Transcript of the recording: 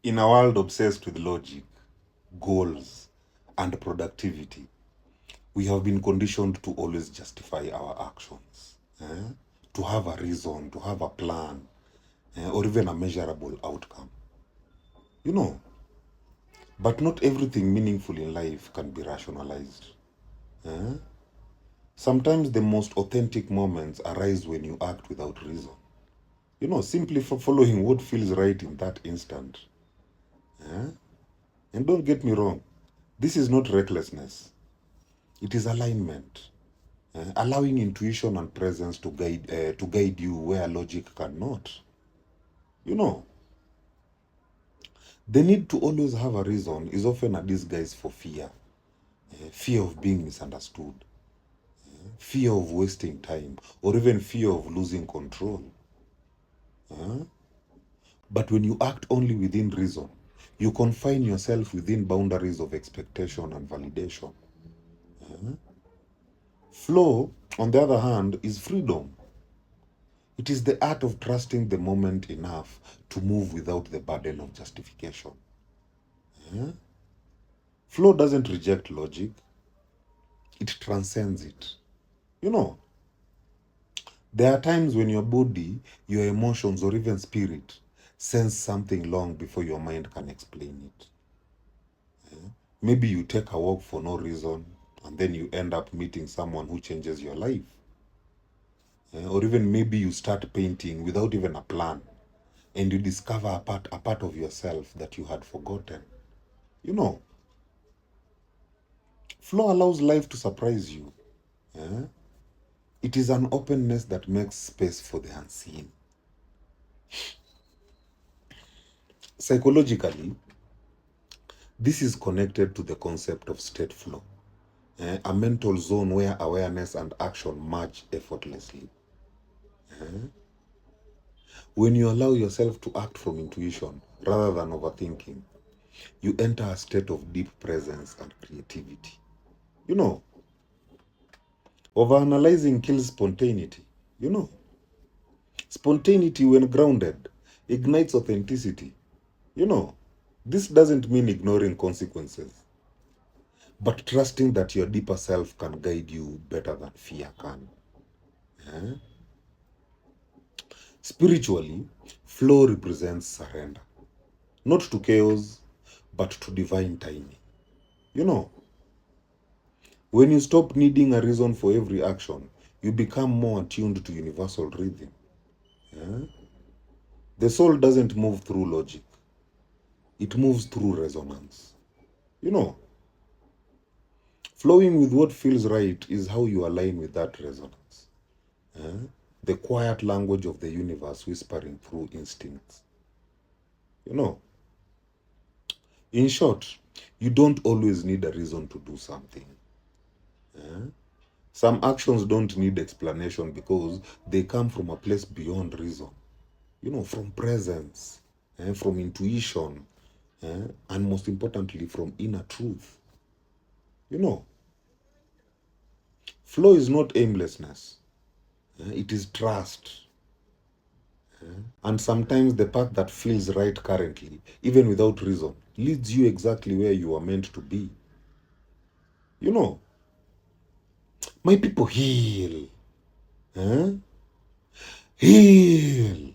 In a world obsessed with logic, goals, and productivity, we have been conditioned to always justify our actions, to have a reason, to have a plan, or even a measurable outcome. You know, but not everything meaningful in life can be rationalized. eh? Sometimes the most authentic moments arise when you act without reason. Simply for following what feels right in that instant. eh? And don't get me wrong, this is not recklessness. It is alignment, allowing intuition and presence to guide you where logic cannot. You know, the need to always have a reason is often a disguise for fear, fear of being misunderstood, fear of wasting time, or even fear of losing control. But when you act only within reason, you confine yourself within boundaries of expectation and validation. Flow, on the other hand, is freedom. It is the art of trusting the moment enough to move without the burden of justification. Flow doesn't reject logic, it transcends it. You know, there are times when your body, your emotions, or even spirit sense something long before your mind can explain it. Maybe you take a walk for no reason, and then you end up meeting someone who changes your life. Or even maybe you start painting without even a plan, and you discover a part of yourself that you had forgotten. You know, flow allows life to surprise you. eh? It is an openness that makes space for the unseen. Psychologically, this is connected to the concept of state flow, a mental zone where awareness and action merge effortlessly. When you allow yourself to act from intuition rather than overthinking, you enter a state of deep presence and creativity. You know, overanalyzing kills spontaneity. You know, spontaneity, when grounded, ignites authenticity. You know, this doesn't mean ignoring consequences, but trusting that your deeper self can guide you better than fear can. Eh? Spiritually, flow represents surrender, not to chaos, but to divine timing. You know, when you stop needing a reason for every action, you become more attuned to universal rhythm. eh? The soul doesn't move through logic, it moves through resonance. You know, flowing with what feels right is how you align with that resonance. eh? The quiet language of the universe whispering through instincts. You know, in short, you don't always need a reason to do something. eh? Some actions don't need explanation because they come from a place beyond reason. From presence, from intuition, and most importantly, from inner truth. You know, flow is not aimlessness, it is trust. And sometimes the path that feels right currently, even without reason, leads you exactly where you are meant to be. You know, my people, heal. Heal.